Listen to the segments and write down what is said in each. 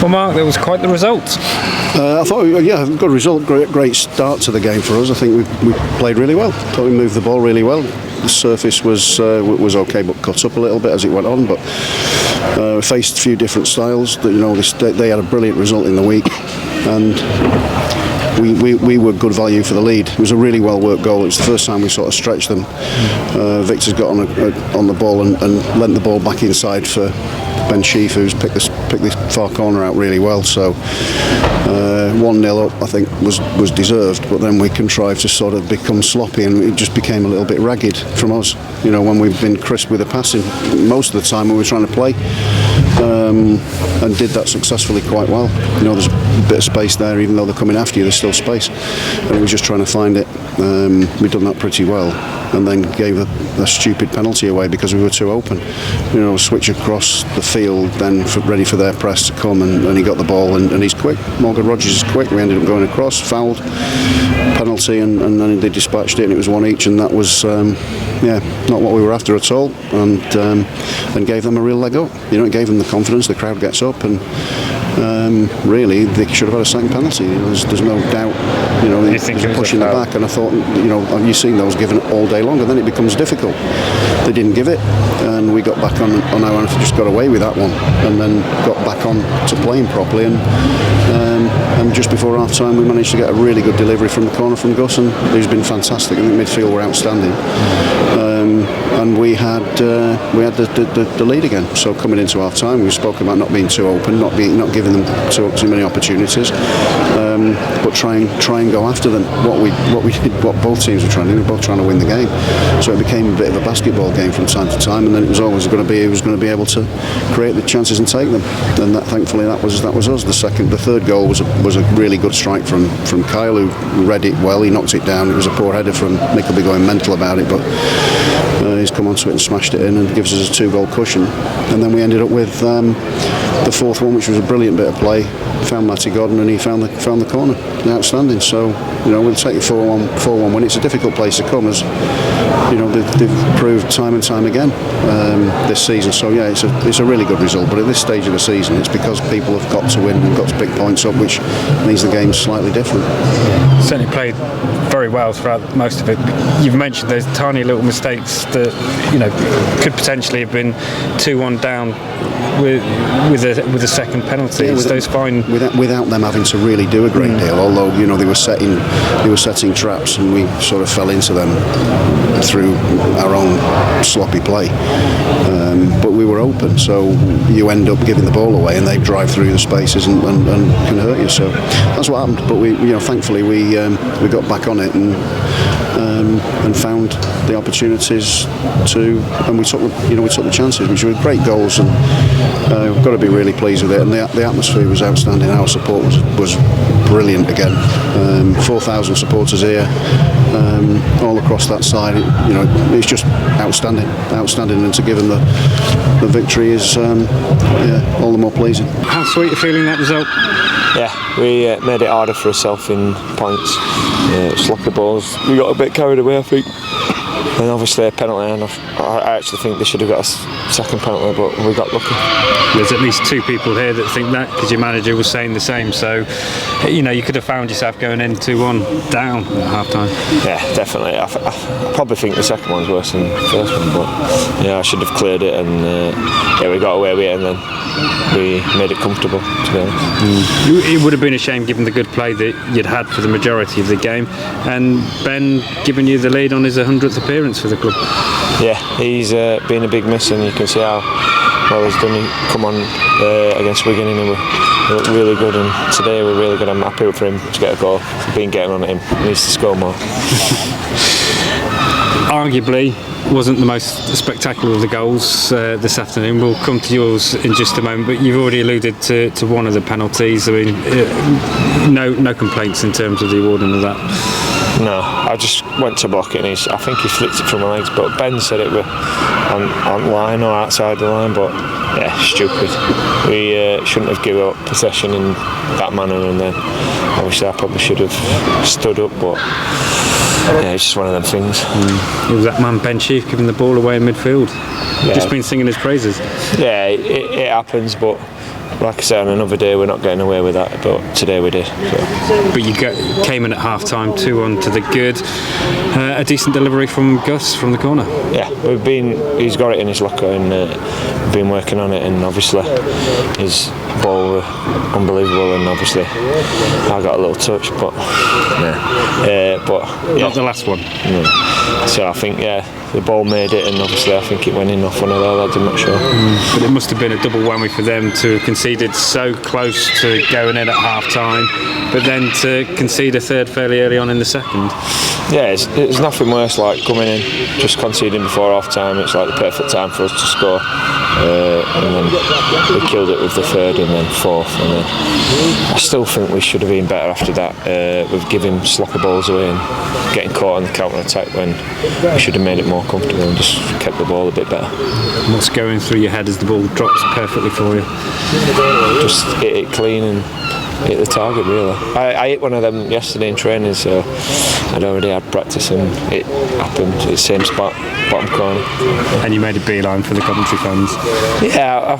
Well, Mark, that was quite the result. I thought, good result, great start to the game for us. I think we played really well. I thought we moved the ball really well. The surface was okay, but cut up a little bit as it went on. But we faced a few different styles. They had a brilliant result in the week, and we were good value for the lead. It was a really well worked goal. It was the first time we sort of stretched them. Victor's got on the ball and lent the ball back inside for Ben Sheaf, who's picked the far corner out really well. So 1-0 up, I think, was deserved, but then we contrived to sort of become sloppy, and it just became a little bit ragged from us. When we've been crisp with the passing most of the time, we were trying to play, and did that successfully quite well. There's a bit of space there, even though they're coming after you, there's still space, and it was just trying to find it. We'd done that pretty well, and then gave a stupid penalty away because we were too open. Switch across the field, then ready for their press to come, and he got the ball, and he's quick. Morgan Rogers is quick. We ended up going across, fouled, penalty, and then they dispatched it, and it was one each, and that was not what we were after at all, and gave them a real leg up. It gave them the confidence. The crowd gets up, and really they should have had a second penalty. There's no doubt. They're pushing the back, and I thought, you've seen those given all day long, and then it becomes difficult. They didn't give it, and we got back on our own. Just got away with that one, and then got back on to playing properly, and just before half time we managed to get a really good delivery from the corner from Gus, and who's been fantastic. I think midfield were outstanding, and we had the lead again. So coming into half time, we spoke about not being too open, not giving them too many opportunities, but try and go after them. What both teams were trying to do, we were both trying to win the game. So it became a bit of a basketball game from time to time, and then it was always going to be who was going to be able to create the chances and take them. And thankfully that was us. The third goal was a really good strike from Kyle, who read it well. He knocked it down. It was a poor header from Mick. Will be going mental about it, but he's come onto it and smashed it in, and gives us a 2-goal cushion. And then we ended up with the fourth one, which was a brilliant bit of play. Found Matty Gordon, and he found the corner. Outstanding. So we'll take a 4-1 win. It's a difficult place to come, as they've proved time and time again this season. So it's a really good result. But at this stage of the season, it's because people have got to win and got to pick points up, which means the game's slightly different. Certainly played very well throughout most of it. You've mentioned those tiny little mistakes that could potentially have been 2-1 down with a second penalty. Yeah, those fine without them having to really do a great deal. Although they were setting traps, and we sort of fell into them through our own sloppy play. But we were open, so you end up giving the ball away, and they drive through the spaces and can hurt you. So that's what happened. But we thankfully we got back on it and found the opportunities and we took the chances, which were great goals, and we've got to be really pleased with it. And the atmosphere was outstanding. Our support was brilliant again. 4,000 supporters here, all across that side. It's just outstanding, and to give them the victory is all the more pleasing. How sweet a feeling that result. Yeah, we made it harder for ourselves in points. Sloppy balls. We got a bit carried away, I think. And obviously a penalty, and I actually think they should have got a second penalty, but we got lucky. There's at least two people here that think that, because your manager was saying the same. So, you could have found yourself going in 2-1 down at half time. Yeah, definitely. I probably think the second one's worse than the first one, but I should have cleared it, and we got away with it, and then we made it comfortable, to be honest. It would have been a shame, given the good play that you'd had for the majority of the game, and Ben giving you the lead on his 100th appearance for the club. Yeah, he's been a big miss, and you can see how well he's done. He come on against Wigan, and he looked really good, and today we're really good. I'm happy for him to get a goal. I've been getting on at him. He needs to score more. Arguably wasn't the most spectacular of the goals this afternoon. We'll come to yours in just a moment, but you've already alluded to one of the penalties. I mean, no complaints in terms of the awarding of that. No, I just went to block it, and I think he flicked it from my legs, but Ben said it were on line or outside the line, but stupid. We shouldn't have given up possession in that manner, and then obviously I probably should have stood up, but it's just one of them things. It was that man Ben Sheaf giving the ball away in midfield. Just been singing his praises. Yeah, it happens, but like I said, on another day we're not getting away with that, but today we did. So. But you came in at half-time, 2-1 to the good. A decent delivery from Gus from the corner. Yeah, he's got it in his locker, and we've been working on it, and obviously his ball were unbelievable, and obviously I got a little touch, but Not the last one. No. So I think the ball made it, and obviously I think it went in off one of their lads, I'm not sure. But it must have been a double whammy for them to have conceded so close to going in at half-time, but then to concede a third fairly early on in the second. Yeah, it's nothing worse like coming in, just conceding before half-time. It's like the perfect time for us to score, and then we killed it with the third and then fourth. And then I still think we should have been better after that, with giving sloppy balls away and getting caught on the counter-attack when we should have made it more comfortable and just kept the ball a bit better. What's going through your head as the ball drops perfectly for you? Just hit it clean and hit the target, really. I hit one of them yesterday in training, so I'd already had practice and it happened at the same spot, bottom corner. And you made a beeline for the Coventry fans. Yeah,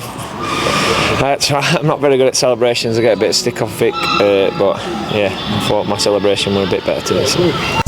I'm not very good at celebrations. I get a bit of stick off Vic, but yeah, I thought my celebration were a bit better today. So.